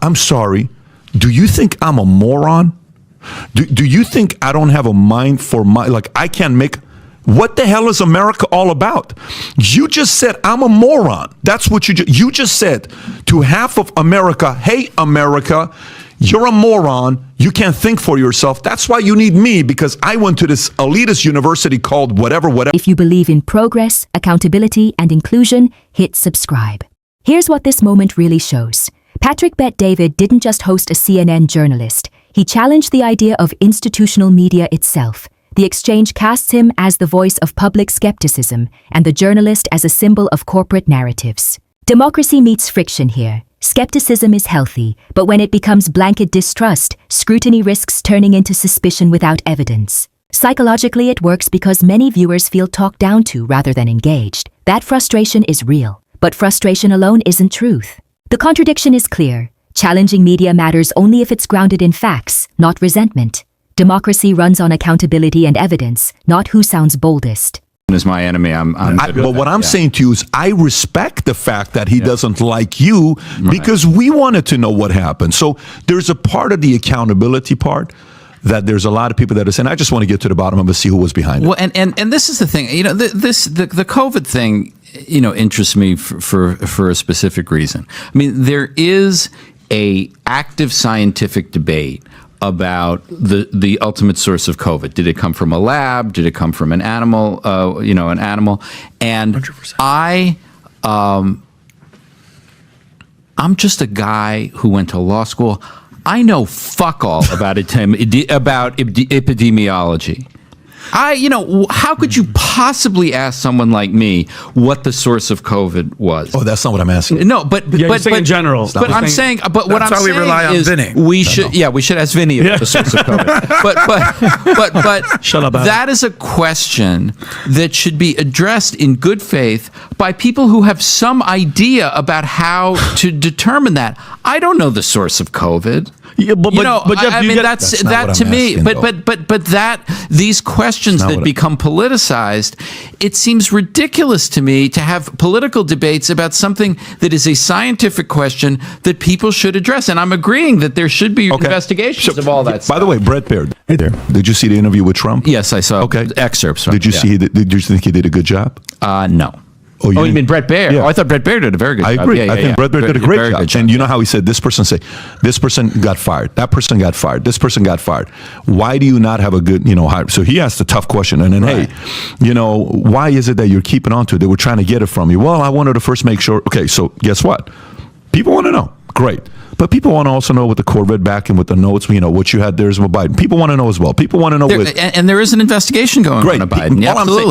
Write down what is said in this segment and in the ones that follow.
I'm sorry. Do you think I'm a moron? Do you think I don't have a mind for I can't make... What the hell is America all about? You just said I'm a moron. That's what you just said to half of America. Hey, America, you're a moron. You can't think for yourself. That's why you need me, because I went to this elitist university called whatever. If you believe in progress, accountability, and inclusion, hit subscribe. Here's what this moment really shows. Patrick Bet-David didn't just host a CNN journalist. He challenged the idea of institutional media itself. The exchange casts him as the voice of public skepticism and the journalist as a symbol of corporate narratives. Democracy meets friction here. Skepticism is healthy, but when it becomes blanket distrust, scrutiny risks turning into suspicion without evidence. Psychologically, it works because many viewers feel talked down to rather than engaged. That frustration is real, but frustration alone isn't truth. The contradiction is clear. Challenging media matters only if it's grounded in facts, not resentment. Democracy runs on accountability and evidence, not who sounds boldest. Is my enemy. But what I'm saying to you is I respect the fact that he doesn't like you because we wanted to know what happened. So there's a part of the accountability part that there's a lot of people that are saying, I just want to get to the bottom of it and see who was behind it. Well, and this is the thing, the COVID thing, interests me for a specific reason. I mean, there is a active scientific debate about the ultimate source of COVID. Did it come from a lab? Did it come from an animal? An animal. And 100%. I'm just a guy who went to law school. I know fuck all about epidemiology. How could you possibly ask someone like me what the source of COVID was? Oh, that's not what I'm asking. No, but in general. But I'm saying, but what I'm saying is, we rely on Vinny. We should ask Vinny about the source of COVID. But shut up, that is a question that should be addressed in good faith by people who have some idea about how to determine that. I don't know the source of COVID. Yeah, but Jeff, that's that to me. But these questions that become politicized, it seems ridiculous to me to have political debates about something that is a scientific question that people should address. And I'm agreeing that there should be investigations of all that stuff. By the way, Brett Baird, hey there. Did you see the interview with Trump? Yes, I saw excerpts. Did you see? Did you think he did a good job? No. Oh, you mean Brett Baird? Yeah. Oh, I thought Brett Baird did a very good job. I agree. I think Brett Baird did a great job. And you know how he said, this person got fired. That person got fired. This person got fired. Why do you not have a good, hire? So he asked a tough question. And then, hey, why is it that you're keeping on to it? They were trying to get it from you. Well, I wanted to first make sure. Okay, so guess what? People want to know. Great. But people want to also know with the Corvette back and with the notes, what you had there is with Biden. People want to know as well. People want to know. And there is an investigation going on Biden.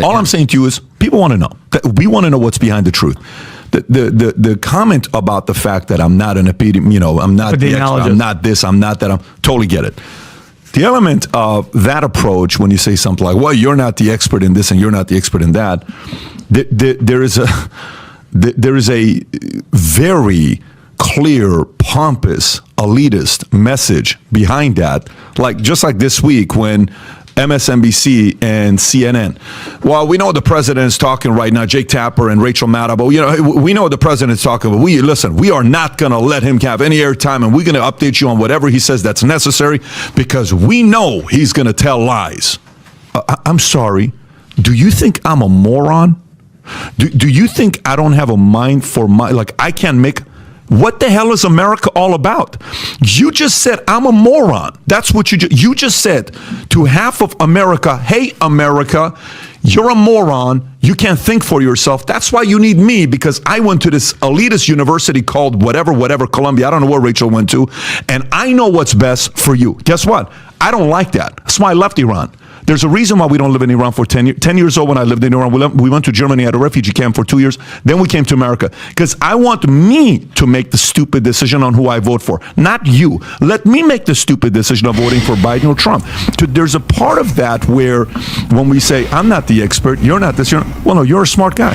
All I'm saying to you is people want to know. We want to know what's behind the truth. The comment about the fact that I'm not an I'm not the expert, I'm not this, I'm not that, I'm totally get it. The element of that approach, when you say something like, well, you're not the expert in this and you're not the expert in that, there is a very clear, pompous, elitist message behind that. Just like this week when MSNBC and CNN. Well, we know the president's talking right now, Jake Tapper and Rachel Maddow, but we know the president's talking, but we are not going to let him have any airtime, and we're going to update you on whatever he says that's necessary because we know he's going to tell lies. I'm sorry. Do you think I'm a moron? Do you think I don't have a mind for I can't make... What the hell is America all about? You just said I'm a moron. That's what you just said to half of America. Hey, America, you're a moron. You can't think for yourself. That's why you need me, because I went to this elitist university called whatever, Columbia. I don't know where Rachel went to. And I know what's best for you. Guess what? I don't like that. That's why I left Iran. There's a reason why we don't live in Iran for 10 years. 10 years old when I lived in Iran, we went to Germany at a refugee camp for 2 years. Then we came to America because I want me to make the stupid decision on who I vote for, not you. Let me make the stupid decision of voting for Biden or Trump. There's a part of that where when we say, I'm not the expert, you're not this, well, no, you're a smart guy.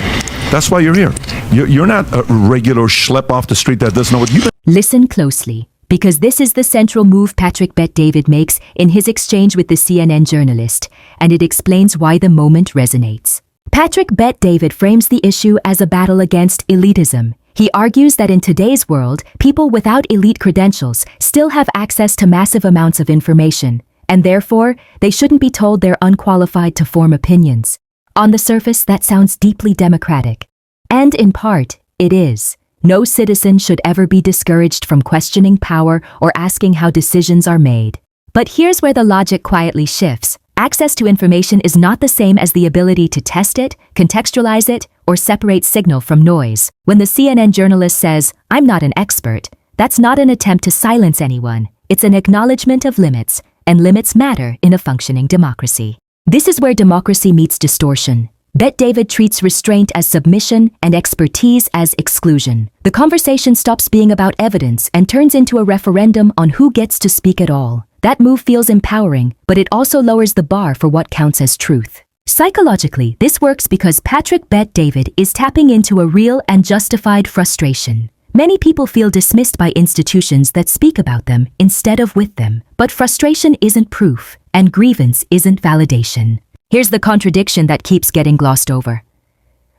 That's why you're here. You're not a regular schlep off the street that doesn't know what you... Listen closely, because this is the central move Patrick Bet-David makes in his exchange with the CNN journalist, and it explains why the moment resonates. Patrick Bet-David frames the issue as a battle against elitism. He argues that in today's world, people without elite credentials still have access to massive amounts of information, and therefore, they shouldn't be told they're unqualified to form opinions. On the surface, that sounds deeply democratic. And in part, it is. No citizen should ever be discouraged from questioning power or asking how decisions are made. But here's where the logic quietly shifts. Access to information is not the same as the ability to test it, contextualize it, or separate signal from noise. When the CNN journalist says, "I'm not an expert," that's not an attempt to silence anyone. It's an acknowledgement of limits, and limits matter in a functioning democracy. This is where democracy meets distortion. Bet David treats restraint as submission and expertise as exclusion. The conversation stops being about evidence and turns into a referendum on who gets to speak at all. That move feels empowering, but it also lowers the bar for what counts as truth. Psychologically, this works because Patrick Bet David is tapping into a real and justified frustration. Many people feel dismissed by institutions that speak about them instead of with them, but frustration isn't proof, and grievance isn't validation. Here's the contradiction that keeps getting glossed over.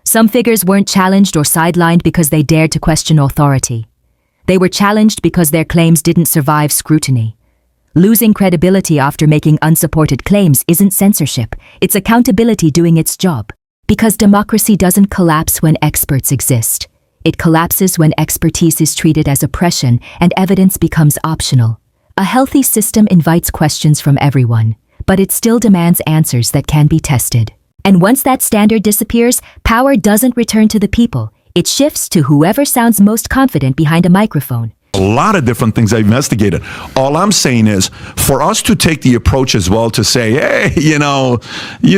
Some figures weren't challenged or sidelined because they dared to question authority. They were challenged because their claims didn't survive scrutiny. Losing credibility after making unsupported claims isn't censorship, it's accountability doing its job. Because democracy doesn't collapse when experts exist. It collapses when expertise is treated as oppression and evidence becomes optional. A healthy system invites questions from everyone, but it still demands answers that can be tested. And once that standard disappears, power doesn't return to the people. It shifts to whoever sounds most confident behind a microphone. A lot of different things I investigated. All I'm saying is for us to take the approach as well to say, hey, you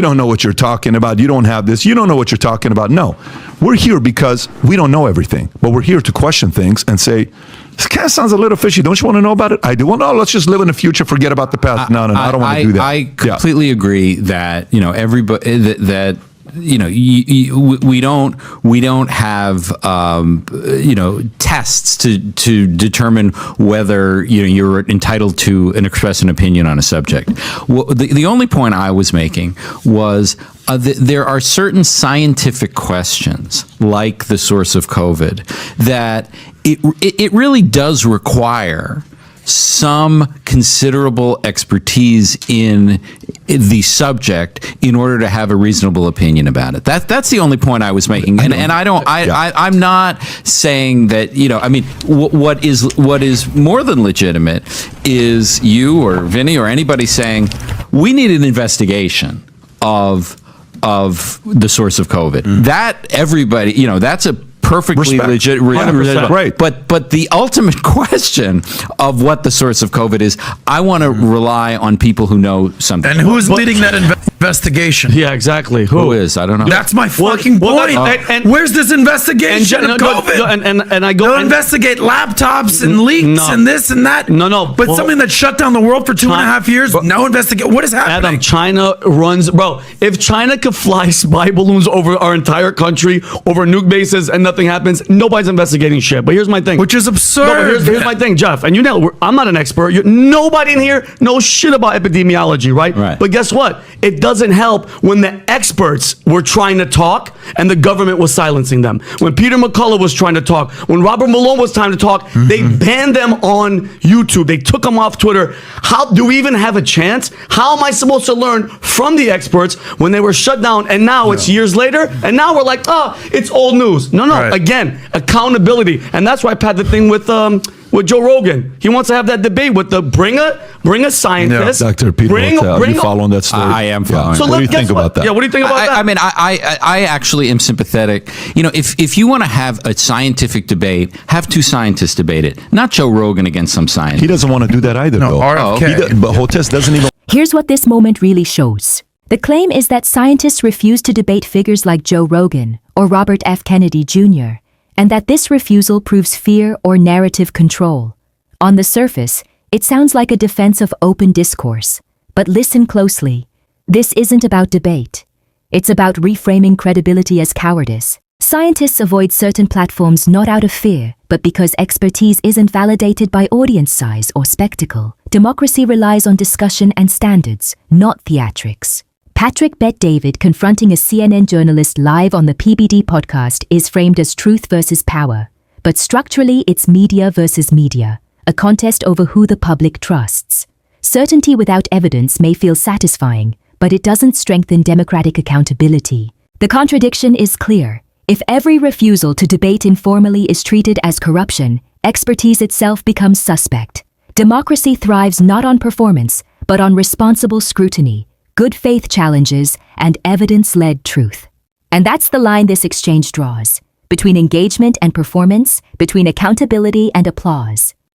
don't know what you're talking about. You don't have this. You don't know what you're talking about. No, we're here because we don't know everything, but we're here to question things and say, this kind of sounds a little fishy. Don't you want to know about it? I do. Well, no, let's just live in the future. Forget about the past. No, I don't want to do that. I completely agree that, everybody, that we don't have tests to determine whether you're entitled to express an opinion on a subject. Well, the only point I was making was there are certain scientific questions, like the source of COVID, that it really does require some considerable expertise in the subject in order to have a reasonable opinion about it. That's the only point I was making, and I'm not saying that what is more than legitimate is you or Vinny or anybody saying we need an investigation of the source of COVID. That everybody that's a perfectly legit, right? But the ultimate question of what the source of COVID is, I want to rely on people who know something. And who's leading that investigation? Yeah, exactly. Who is? I don't know. That's my fucking point. And where's this investigation of COVID? And I go They'll investigate laptops and leaks and this and that. No. But something that shut down the world for 2.5 years, no investigation. What is happening? Adam, China runs, bro. If China could fly spy balloons over our entire country, over nuke bases, and nothing happens, nobody's investigating shit. But here's my thing. Which is absurd. Here's my thing, Jeff. And I'm not an expert. Nobody in here knows shit about epidemiology, right? But guess what? It doesn't help when the experts were trying to talk and the government was silencing them. When Peter McCullough was trying to talk, when Robert Malone was trying to talk, they banned them on YouTube. They took them off Twitter. How do we even have a chance? How am I supposed to learn from the experts when they were shut down and now it's years later and now we're like, it's old news. No. Right. Again, accountability. And that's why I had the thing with Joe Rogan. He wants to have that debate with the bring a scientist. Yeah. Dr. Peter, are you following that story? I am following. So what do you think about that? Yeah, what do you think about that? I mean, I actually am sympathetic. If you want to have a scientific debate, have two scientists debate it, not Joe Rogan against some scientist. He doesn't want to do that either, no, though. RFK. But Hotez doesn't even. Here's what this moment really shows. The claim is that scientists refuse to debate figures like Joe Rogan or Robert F. Kennedy Jr., and that this refusal proves fear or narrative control. On the surface, it sounds like a defense of open discourse. But listen closely. This isn't about debate. It's about reframing credibility as cowardice. Scientists avoid certain platforms not out of fear, but because expertise isn't validated by audience size or spectacle. Democracy relies on discussion and standards, not theatrics. Patrick Bet David confronting a CNN journalist live on the PBD podcast is framed as truth versus power. But structurally, it's media versus media, a contest over who the public trusts. Certainty without evidence may feel satisfying, but it doesn't strengthen democratic accountability. The contradiction is clear. If every refusal to debate informally is treated as corruption, expertise itself becomes suspect. Democracy thrives not on performance, but on responsible scrutiny, good faith challenges, and evidence-led truth. And that's the line this exchange draws, between engagement and performance, between accountability and applause.